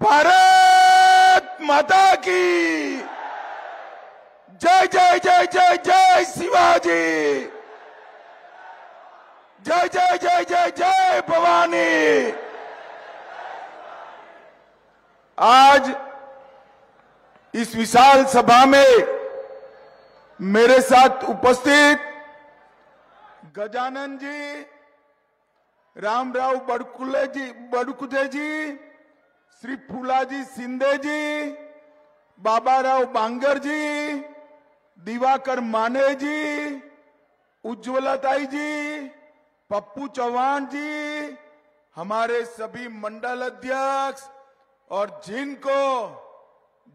भारत माता की जय जय जय जय जय शिवाजी, जय जय जय जय जय भवानी। आज इस विशाल सभा में मेरे साथ उपस्थित गजानन जी, रामराव बड़कुजे जी, श्री फूलाजी शिंदे जी, बाबाराव बांगर जी, दिवाकर माने जी, उज्ज्वलताई जी, पप्पू चौहान जी, हमारे सभी मंडल अध्यक्ष और जिनको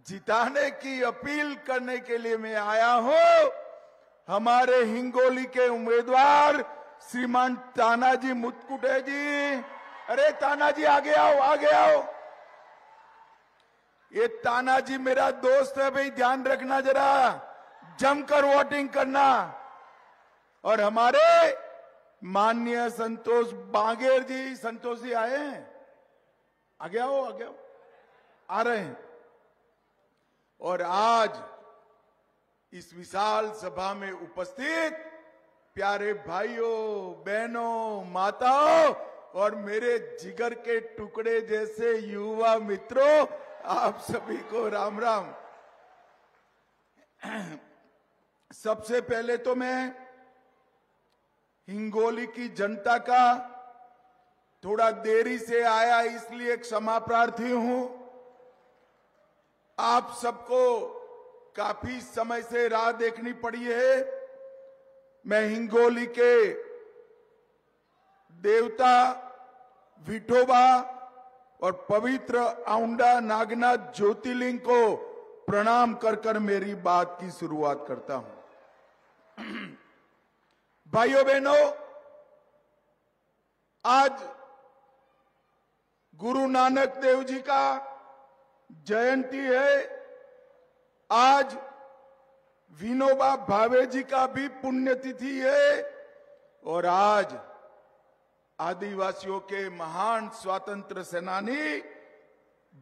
जिताने की अपील करने के लिए मैं आया हूं, हमारे हिंगोली के उम्मीदवार श्रीमान तानाजी मुतकुटे जी। अरे तानाजी आगे आओ, आगे आओ। ये तानाजी मेरा दोस्त है भाई, ध्यान रखना, जरा जमकर वोटिंग करना। और हमारे माननीय संतोष बांगेर जी, संतोष जी आए हैं, आगे आओ, आगे आओ, आ रहे हैं। और आज इस विशाल सभा में उपस्थित प्यारे भाइयों, बहनों, माताओं और मेरे जिगर के टुकड़े जैसे युवा मित्रों, आप सभी को राम राम। सबसे पहले तो मैं हिंगोली की जनता का थोड़ा देरी से आया इसलिए क्षमा प्रार्थी हूं। आप सबको काफी समय से राह देखनी पड़ी है। मैं हिंगोली के देवता विठोबा और पवित्र औंढा नागनाथ ज्योतिर्लिंग को प्रणाम कर कर मेरी बात की शुरुआत करता हूं। भाइयों बहनों, आज गुरु नानक देव जी का जयंती है। आज विनोबा भावे जी का भी पुण्यतिथि है और आज आदिवासियों के महान स्वतंत्र सेनानी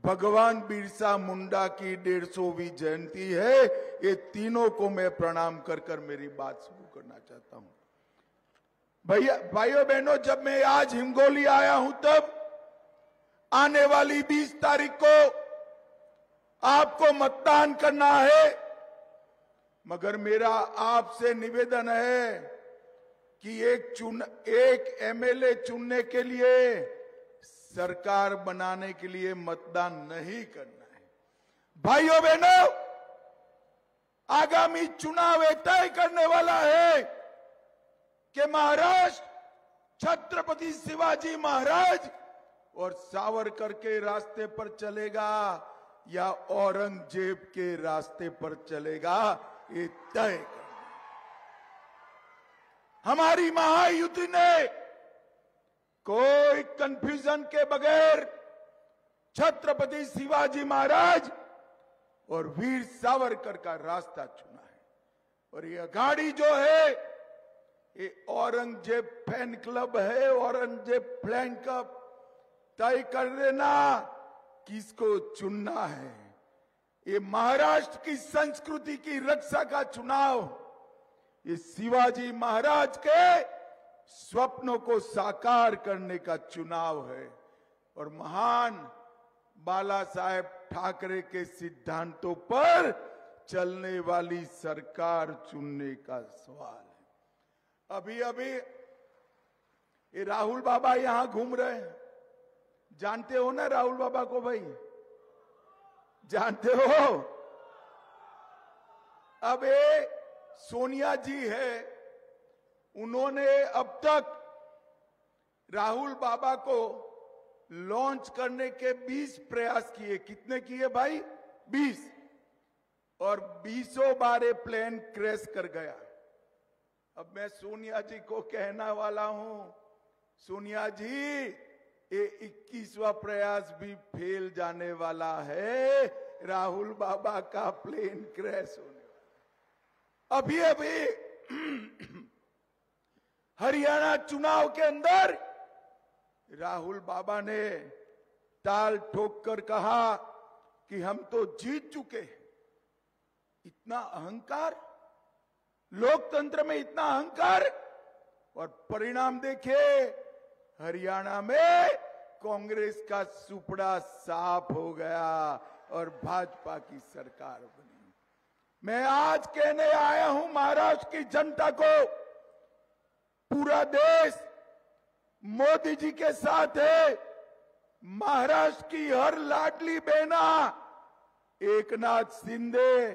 भगवान बिरसा मुंडा की 150वीं जयंती है। ये तीनों को मैं प्रणाम कर कर मेरी बात शुरू करना चाहता हूं। भैया, भाइयों बहनों, जब मैं आज हिंगोली आया हूं तब आने वाली 20 तारीख को आपको मतदान करना है, मगर मेरा आपसे निवेदन है कि एक एमएलए चुनने के लिए, सरकार बनाने के लिए मतदान नहीं करना है। भाइयों बहनों, आगामी चुनाव तय करने वाला है कि महाराष्ट्र छत्रपति शिवाजी महाराज और सावरकर के रास्ते पर चलेगा या औरंगजेब के रास्ते पर चलेगा, ये तय करना। हमारी महायुति ने कोई कंफ्यूजन के बगैर छत्रपति शिवाजी महाराज और वीर सावरकर का रास्ता चुना है। और ये गाड़ी जो है, ये औरंगजेब फैन क्लब है, औरंगजेब फैन क्लब तय कर देना किसको चुनना है। ये महाराष्ट्र की संस्कृति की रक्षा का चुनाव, ये शिवाजी महाराज के स्वप्नों को साकार करने का चुनाव है और महान बाला साहेब ठाकरे के सिद्धांतों पर चलने वाली सरकार चुनने का सवाल है। अभी अभी ये राहुल बाबा यहां घूम रहे हैं, जानते हो ना राहुल बाबा को भाई, जानते हो? अब ये सोनिया जी है, उन्होंने अब तक राहुल बाबा को लॉन्च करने के 20 प्रयास किए। कितने किए भाई? 20। और 20 बार ये प्लेन क्रैश कर गया। अब मैं सोनिया जी को कहना वाला हूं, सोनिया जी, ये 21वां प्रयास भी फेल जाने वाला है, राहुल बाबा का प्लेन क्रैश होने वाला। अभी अभी हरियाणा चुनाव के अंदर राहुल बाबा ने ताल ठोक कर कहा कि हम तो जीत चुके हैं। इतना अहंकार, लोकतंत्र में इतना अहंकार, और परिणाम देखिए, हरियाणा में कांग्रेस का सुपड़ा साफ हो गया और भाजपा की सरकार बनी। मैं आज कहने आया हूं महाराष्ट्र की जनता को, पूरा देश मोदी जी के साथ है। महाराष्ट्र की हर लाडली बहना एकनाथ शिंदे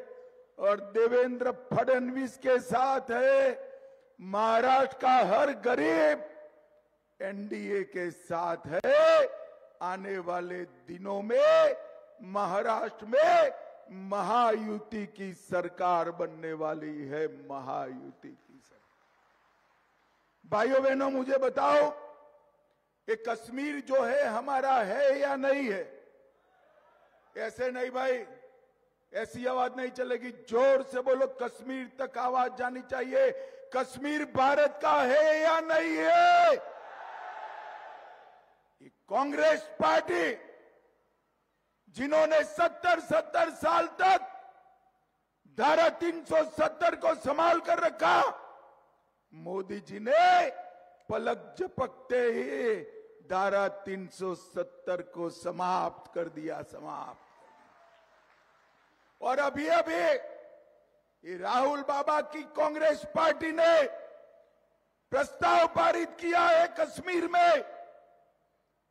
और देवेंद्र फडणवीस के साथ है। महाराष्ट्र का हर गरीब एनडीए के साथ है। आने वाले दिनों में महाराष्ट्र में महायुति की सरकार बनने वाली है, महायुति की सरकार। भाइयों बहनों, मुझे बताओ, ये कश्मीर जो है हमारा है या नहीं है? ऐसे नहीं भाई, ऐसी आवाज नहीं चलेगी, जोर से बोलो, कश्मीर तक आवाज जानी चाहिए। कश्मीर भारत का है या नहीं है? ये कांग्रेस पार्टी जिन्होंने 70 साल तक धारा 370 को संभाल कर रखा, मोदी जी ने पलक झपकते ही धारा 370 को समाप्त कर दिया, समाप्त। और अभी अभी ये राहुल बाबा की कांग्रेस पार्टी ने प्रस्ताव पारित किया है कश्मीर में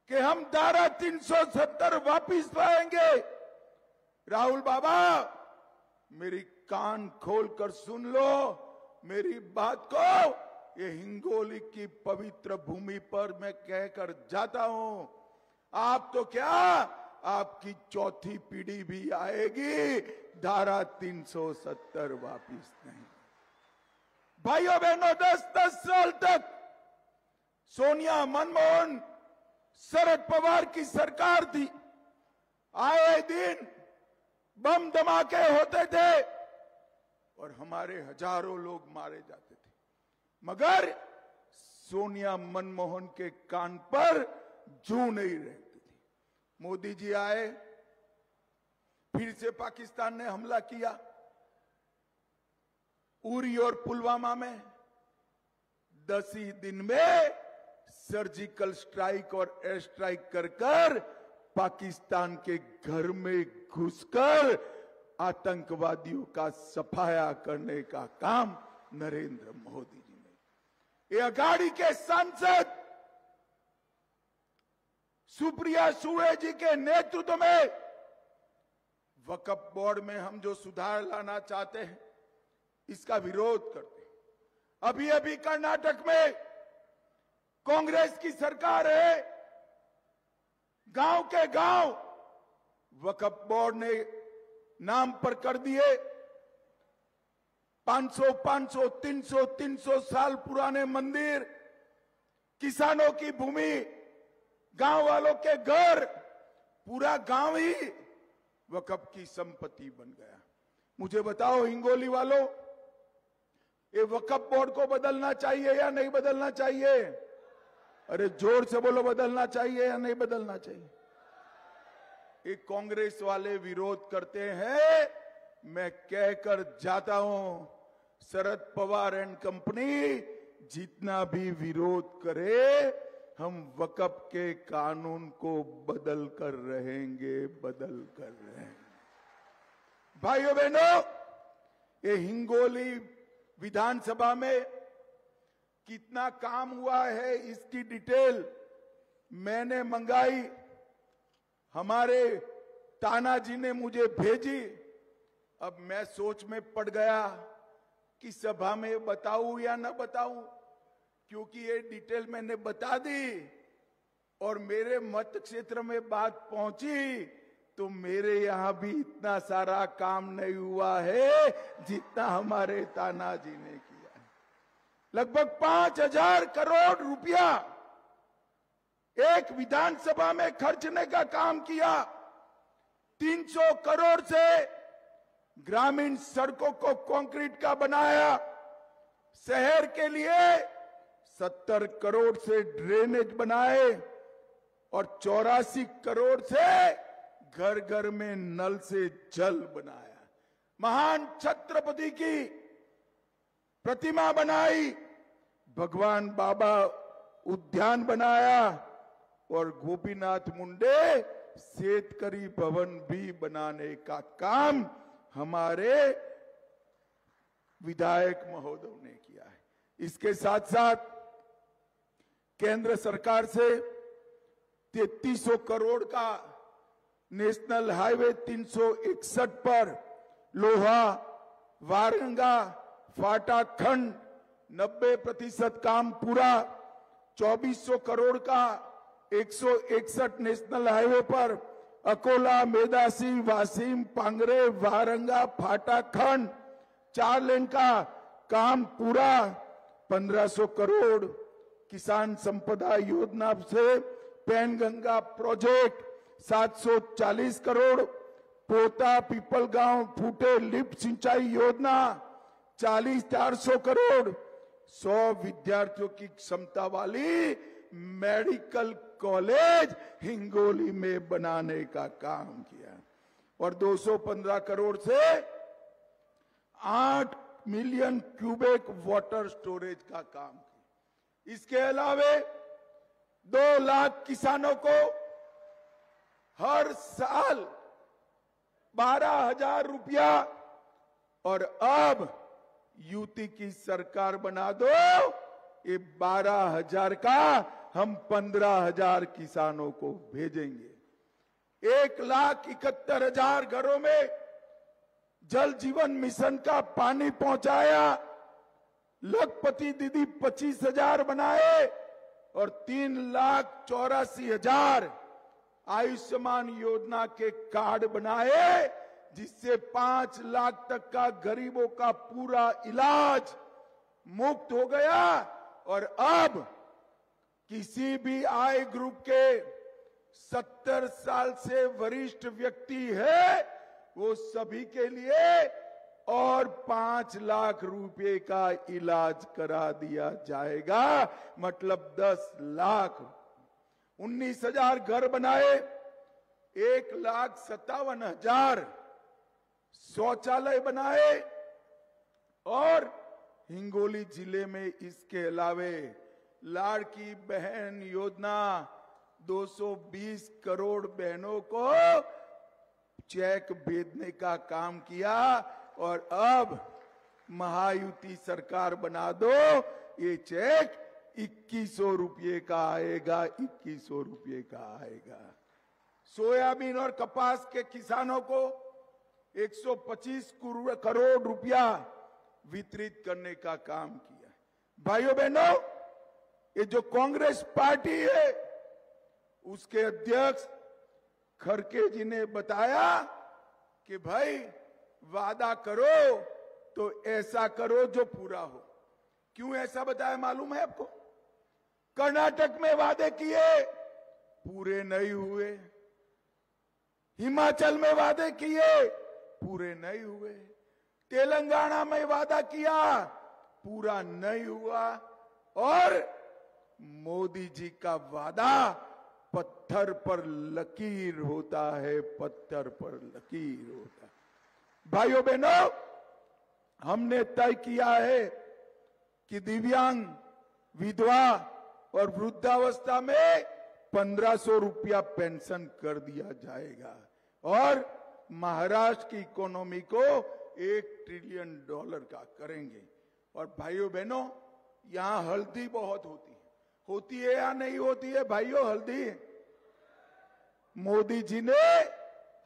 कि हम धारा 370 वापिस लाएंगे। राहुल बाबा, मेरी कान खोलकर सुन लो मेरी बात को। ये हिंगोली की पवित्र भूमि पर मैं कहकर जाता हूं, आप तो क्या, आपकी चौथी पीढ़ी भी आएगी, धारा 370 वापिस नहीं। भाइयों बहनों, 10-10 साल तक सोनिया, मनमोहन, शरद पवार की सरकार थी। आए दिन बम धमाके होते थे और हमारे हजारों लोग मारे जाते थे, मगर सोनिया, मनमोहन के कान पर जू नहीं रहती थी। मोदी जी आए, फिर से पाकिस्तान ने हमला किया। उरी और पुलवामा में 10 ही दिन में सर्जिकल स्ट्राइक और एयर स्ट्राइक कर पाकिस्तान के घर में घुसकर आतंकवादियों का सफाया करने का काम नरेंद्र मोदी जी ने। ये अघाड़ी के सांसद सुप्रिया सुळे जी के नेतृत्व में वक्फ बोर्ड में हम जो सुधार लाना चाहते हैं, इसका विरोध करते हैं। अभी अभी कर्नाटक में कांग्रेस की सरकार है, गांव के गांव वक्फ बोर्ड ने नाम पर कर दिए 500, 300 साल पुराने मंदिर, किसानों की भूमि, गांव वालों के घर, पूरा गांव ही वक्फ की संपत्ति बन गया। मुझे बताओ हिंगोली वालों, ये वक्फ बोर्ड को बदलना चाहिए या नहीं बदलना चाहिए? अरे जोर से बोलो, बदलना चाहिए या नहीं बदलना चाहिए? ये कांग्रेस वाले विरोध करते हैं, मैं कहकर जाता हूं, शरद पवार एंड कंपनी जितना भी विरोध करे, हम वक्फ के कानून को बदल कर रहेंगे, बदल कर रहेंगे। भाइयों बहनों, ये हिंगोली विधानसभा में कितना काम हुआ है, इसकी डिटेल मैंने मंगाई, हमारे तानाजी ने मुझे भेजी। अब मैं सोच में पड़ गया कि सभा में बताऊं या न बताऊं, क्योंकि ये डिटेल मैंने बता दी और मेरे मत क्षेत्र में बात पहुंची तो मेरे यहां भी इतना सारा काम नहीं हुआ है जितना हमारे तानाजी ने किया है। लगभग 5,000 करोड़ रुपया एक विधानसभा में खर्चने का काम किया। 300 करोड़ से ग्रामीण सड़कों को कंक्रीट का बनाया। शहर के लिए 70 करोड़ से ड्रेनेज बनाए और 84 करोड़ से घर घर में नल से जल बनाया। महान छत्रपति की प्रतिमा बनाई, भगवान बाबा उद्यान बनाया और गोपीनाथ मुंडे शेतकरी भवन भी बनाने का काम हमारे विधायक महोदय ने किया है। इसके साथ साथ केंद्र सरकार से 3300 करोड़ का नेशनल हाईवे 361 पर लोहा वारंगा फाटा खंड 90% काम पूरा। 2400 करोड़ का 161 नेशनल हाईवे पर अकोला मेदासी वासिम पांगरे वारंगा फाटा खंड 4 लेन का काम पूरा। 1500 करोड़ किसान संपदा योजना से पैनगंगा प्रोजेक्ट 740 करोड़। पोता पीपल गांव फूटे लिफ्ट सिंचाई योजना 400 करोड़। 100 विद्यार्थियों की क्षमता वाली मेडिकल कॉलेज हिंगोली में बनाने का काम किया और 215 करोड़ से 8 मिलियन क्यूबिक वाटर स्टोरेज का काम किया। इसके अलावे 2 लाख किसानों को हर साल 12,000 रुपया और अब यूटी की सरकार बना दो, ये 12,000 का हम 15,000 किसानों को भेजेंगे। 1,71,000 घरों में जल जीवन मिशन का पानी पहुंचाया। लखपति दीदी 25,000 बनाए और 3,84,000 आयुष्मान योजना के कार्ड बनाए, जिससे 5 लाख तक का गरीबों का पूरा इलाज मुफ्त हो गया। और अब किसी भी आय ग्रुप के 70 साल से वरिष्ठ व्यक्ति है, वो सभी के लिए और 5 लाख रुपए का इलाज करा दिया जाएगा। मतलब 10 लाख। 19,000 घर बनाए, 1,57,000 शौचालय बनाए और हिंगोली जिले में इसके अलावे लाड़की बहन योजना 220 करोड़ बहनों को चेक भेजने का काम किया। और अब महायुति सरकार बना दो, ये चेक 2100 रुपये का आएगा, 2100 रुपये का आएगा। सोयाबीन और कपास के किसानों को 125 करोड़ रुपया वितरित करने का काम किया। भाइयों बहनों, ये जो कांग्रेस पार्टी है, उसके अध्यक्ष खड़गे जी ने बताया कि भाई वादा करो तो ऐसा करो जो पूरा हो। क्यों ऐसा बताया मालूम है आपको? कर्नाटक में वादे किए, पूरे नहीं हुए। हिमाचल में वादे किए, पूरे नहीं हुए। तेलंगाना में वादा किया, पूरा नहीं हुआ। और मोदी जी का वादा पत्थर पर लकीर होता है, पत्थर पर लकीर होता है। भाइयों बहनों, हमने तय किया है कि दिव्यांग, विधवा और वृद्धावस्था में 1500 रुपया पेंशन कर दिया जाएगा और महाराष्ट्र की इकोनॉमी को $1 ट्रिलियन का करेंगे। और भाइयों बहनों, यहां हल्दी बहुत होती है या नहीं होती है? भाइयों, हल्दी, मोदी जी ने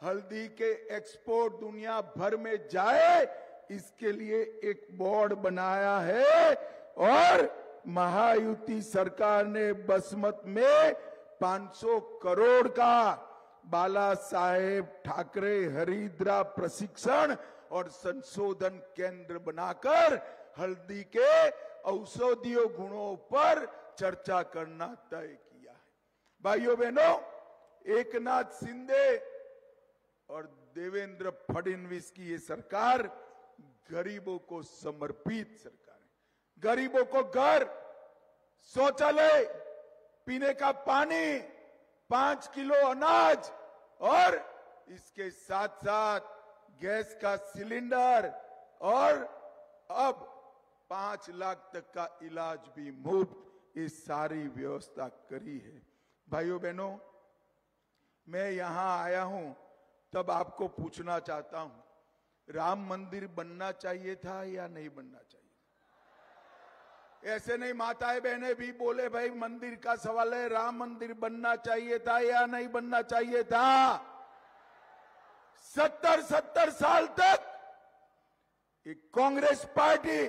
हल्दी के एक्सपोर्ट दुनिया भर में जाए, इसके लिए एक बोर्ड बनाया है। और महायुति सरकार ने बसमत में 500 करोड़ का बाला साहेब ठाकरे हरिद्रा प्रशिक्षण और संशोधन केंद्र बनाकर हल्दी के औषधीय गुणों पर चर्चा करना तय किया है। भाइयों बहनों, एकनाथ शिंदे और देवेंद्र फडणवीस की ये सरकार गरीबों को समर्पित सरकार है। गरीबों को घर, शौचालय, पीने का पानी, 5 किलो अनाज और इसके साथ साथ गैस का सिलेंडर और अब 5 लाख तक का इलाज भी मुफ्त, ये सारी व्यवस्था करी है। भाइयों बहनों, मैं यहां आया हूं तब आपको पूछना चाहता हूं, राम मंदिर बनना चाहिए था या नहीं बनना चाहिए? ऐसे नहीं, माताएं बहनें भी बोले भाई मंदिर का सवाल है, राम मंदिर बनना चाहिए था या नहीं बनना चाहिए था? 70 साल तक एक कांग्रेस पार्टी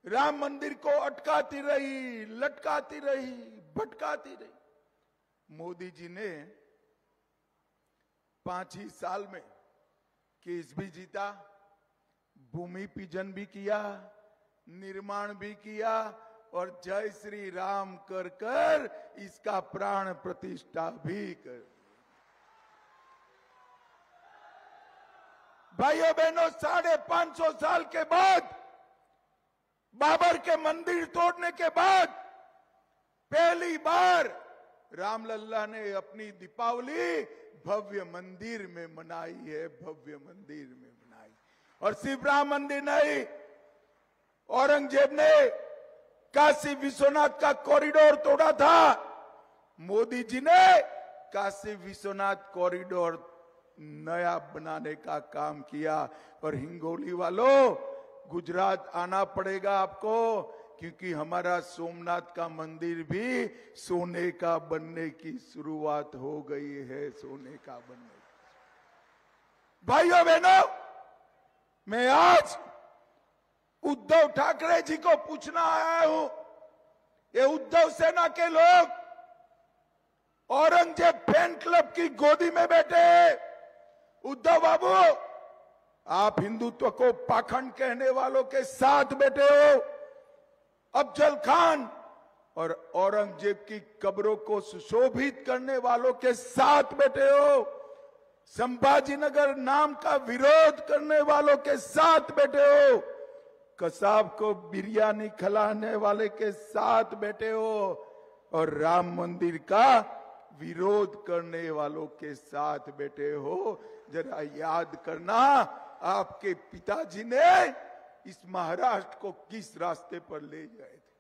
राम मंदिर को अटकाती रही, लटकाती रही, भटकाती रही। मोदी जी ने 5 ही साल में केस भी जीता, भूमि पूजन भी किया, निर्माण भी किया और जय श्री राम कर कर इसका प्राण प्रतिष्ठा भी कर। भाइयों बहनों, 550 साल के बाद, बाबर के मंदिर तोड़ने के बाद पहली बार रामलल्ला ने अपनी दीपावली भव्य मंदिर में मनाई है, भव्य मंदिर में मनाई। और सिर्फ राम मंदिर नहीं, औरंगजेब ने काशी विश्वनाथ का कॉरिडोर तोड़ा था, मोदी जी ने काशी विश्वनाथ कॉरिडोर नया बनाने का काम किया। और हिंगोली वालों, गुजरात आना पड़ेगा आपको, क्योंकि हमारा सोमनाथ का मंदिर भी सोने का बनने की शुरुआत हो गई है, सोने का बनने। भाइयों बहनों, मैं आज उद्धव ठाकरे जी को पूछना आया हूं, ये उद्धव सेना के लोग औरंगजेब फैन क्लब की गोदी में बैठे हैं। उद्धव बाबू, आप हिंदुत्व को पाखंड कहने वालों के साथ बैठे हो, अफजल खान और औरंगजेब की कब्रों को सुशोभित करने वालों के साथ बैठे हो, संभाजीनगर नाम का विरोध करने वालों के साथ बैठे हो, कसाब को बिरयानी खिलाने वाले के साथ बैठे हो और राम मंदिर का विरोध करने वालों के साथ बैठे हो। जरा याद करना, आपके पिताजी ने इस महाराष्ट्र को किस रास्ते पर ले गए थे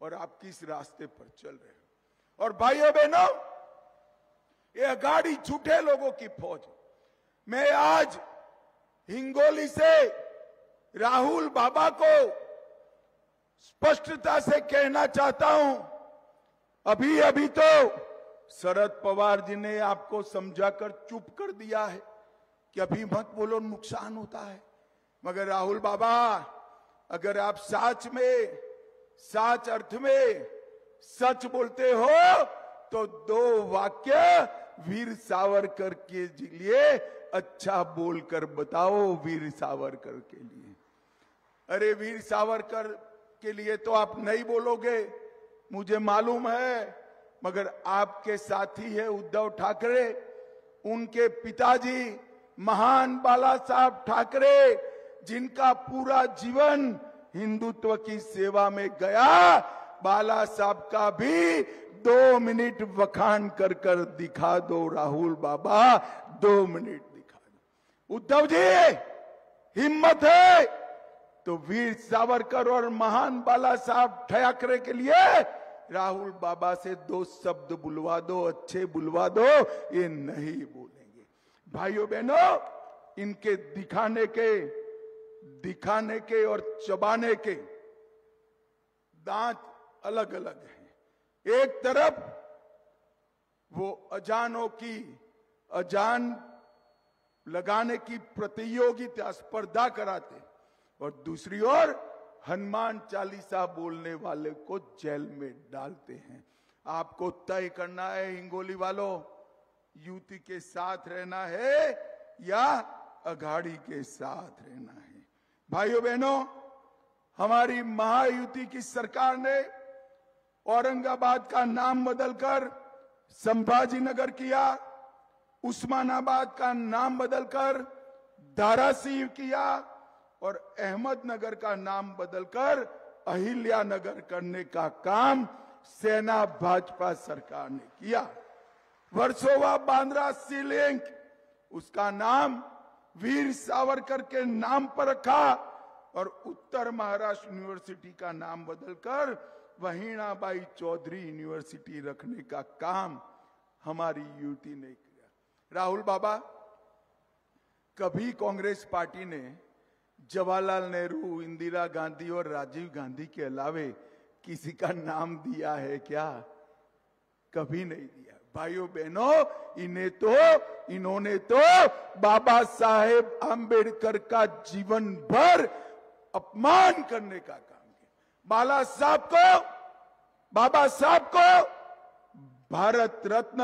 और आप किस रास्ते पर चल रहे हो। और भाइयों बहनों, ये गाड़ी झूठे लोगों की फौज। मैं आज हिंगोली से राहुल बाबा को स्पष्टता से कहना चाहता हूं, अभी अभी तो शरद पवार जी ने आपको समझाकर चुप कर दिया है कि अभी मत बोलो, नुकसान होता है। मगर राहुल बाबा, अगर आप साच अर्थ में सच बोलते हो तो 2 वाक्य वीर सावरकर के लिए अच्छा बोलकर बताओ। वीर सावरकर के लिए, अरे वीर सावरकर के लिए तो आप नहीं बोलोगे, मुझे मालूम है, मगर आपके साथी है उद्धव ठाकरे, उनके पिताजी महान बाला साहब ठाकरे, जिनका पूरा जीवन हिंदुत्व की सेवा में गया, बाला साहब का भी 2 मिनट वखान कर कर दिखा दो राहुल बाबा, 2 मिनट दिखा दो। उद्धव जी, हिम्मत है तो वीर सावरकर और महान बाला साहब ठाकरे के लिए राहुल बाबा से 2 शब्द बुलवा दो, अच्छे बुलवा दो, ये नहीं बोलेंगे। भाइयों बहनों, इनके दिखाने के और चबाने के दांत अलग अलग हैं। एक तरफ वो अजानों की अजान लगाने की प्रतियोगिता स्पर्धा कराते और दूसरी ओर हनुमान चालीसा बोलने वाले को जेल में डालते हैं। आपको तय करना है हिंगोली वालों, युति के साथ रहना है या अघाड़ी के साथ रहना है। भाइयों बहनों, हमारी महायुति की सरकार ने औरंगाबाद का नाम बदलकर संभाजीनगर किया, उस्मानाबाद का नाम बदलकर धाराशिव किया और अहमदनगर का नाम बदलकर अहिल्यानगर करने का काम सेना भाजपा सरकार ने किया। वर्सोवा बांद्रा सी लिंक, उसका नाम वीर सावरकर के नाम पर रखा और उत्तर महाराष्ट्र यूनिवर्सिटी का नाम बदलकर वहीणाबाई चौधरी यूनिवर्सिटी रखने का काम हमारी युवती ने किया। राहुल बाबा, कभी कांग्रेस पार्टी ने जवाहरलाल नेहरू, इंदिरा गांधी और राजीव गांधी के अलावे किसी का नाम दिया है क्या? कभी नहीं दिया। भाइयों बहनों, इन्होंने तो बाबा साहेब आंबेडकर का जीवन भर अपमान करने का काम किया। बाबा साहब को भारत रत्न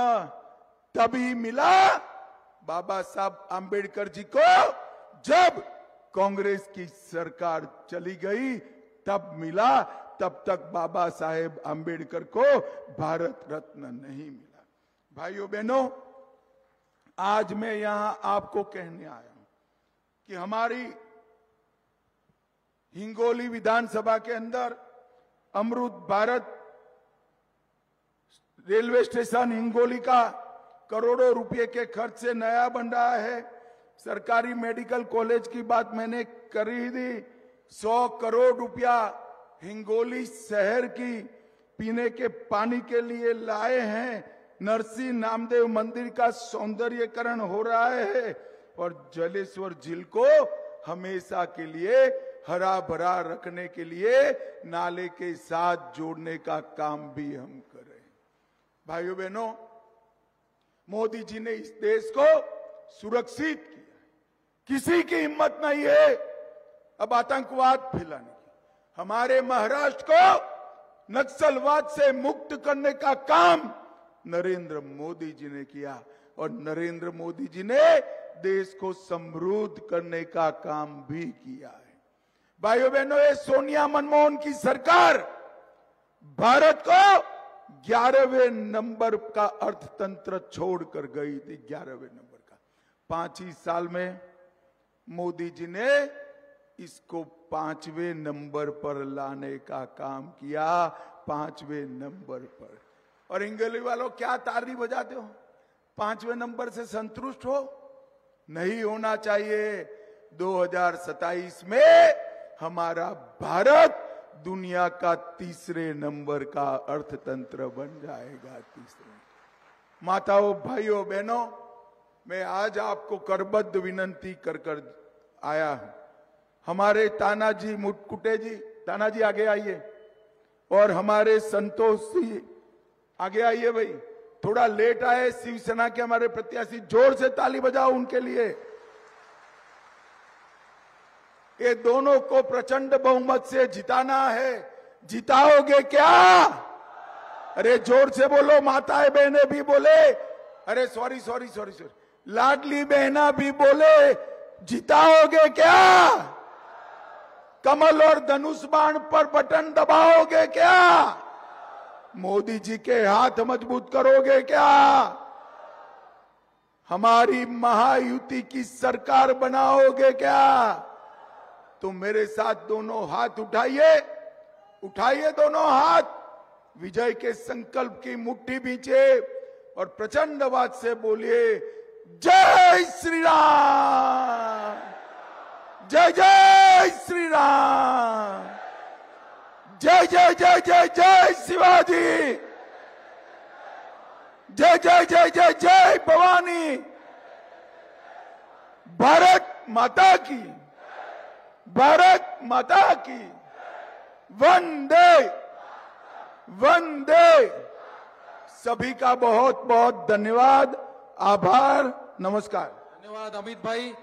तभी मिला, बाबा साहब आंबेडकर जी को जब कांग्रेस की सरकार चली गई तब मिला। तब तक बाबा साहेब आंबेडकर को भारत रत्न नहीं मिला। भाइयों बहनों, आज मैं यहां आपको कहने आया हूं कि हमारी हिंगोली विधानसभा के अंदर अमृत भारत रेलवे स्टेशन हिंगोली का करोड़ों रुपए के खर्च से नया बन रहा है। सरकारी मेडिकल कॉलेज की बात मैंने करी थी। 100 करोड़ रुपया हिंगोली शहर की पीने के पानी के लिए लाए हैं। नरसिंह नामदेव मंदिर का सौंदर्यीकरण हो रहा है और जलेश्वर झील को हमेशा के लिए हरा भरा रखने के लिए नाले के साथ जोड़ने का काम भी हम कर रहे हैं। भाइयों बहनों, मोदी जी ने इस देश को सुरक्षित किया। किसी की हिम्मत नहीं है अब आतंकवाद फैलाने की। हमारे महाराष्ट्र को नक्सलवाद से मुक्त करने का काम नरेंद्र मोदी जी ने किया और नरेंद्र मोदी जी ने देश को समृद्ध करने का काम भी किया है। भाइयों बहनों, ये सोनिया मनमोहन की सरकार भारत को 11वें नंबर का अर्थतंत्र छोड़कर गई थी। 11वें नंबर का 5 ही साल में मोदी जी ने इसको 5वें नंबर पर लाने का काम किया। 5वें नंबर पर। और हिंगोली वालों, क्या ताली बजाते हो? 5वें नंबर से संतुष्ट हो? नहीं होना चाहिए। 2027 में हमारा भारत दुनिया का 3रे नंबर का अर्थतंत्र बन जाएगा। 3रे। माताओं, भाइयों बहनों, मैं आज आपको करबद्ध विनंती कर आया हूं। हमारे तानाजी मुटकुटे जी, तानाजी आगे आइए, और हमारे संतोष जी आगे आइए। भाई थोड़ा लेट आए शिवसेना के हमारे प्रत्याशी, जोर से ताली बजाओ उनके लिए। ये दोनों को प्रचंड बहुमत से जिताना है। जिताओगे क्या? अरे जोर से बोलो, माताएं बहनें भी बोले। अरे सॉरी, लाडली बहना भी बोले, जिताओगे क्या? कमल और धनुष बाण पर बटन दबाओगे क्या? मोदी जी के हाथ मजबूत करोगे क्या? हमारी महायुति की सरकार बनाओगे क्या? तो मेरे साथ दोनों हाथ उठाइए दोनों हाथ, विजय के संकल्प की मुट्ठी बींचे और प्रचंड आवाज से बोलिए, जय श्री राम, जय जय श्री राम, जय जय जय जय जय शिवाजी, जय जय जय जय जय भवानी। भारत माता की, भारत माता की। वंदे वंदे। सभी का बहुत बहुत धन्यवाद, आभार, नमस्कार। धन्यवाद अमित भाई।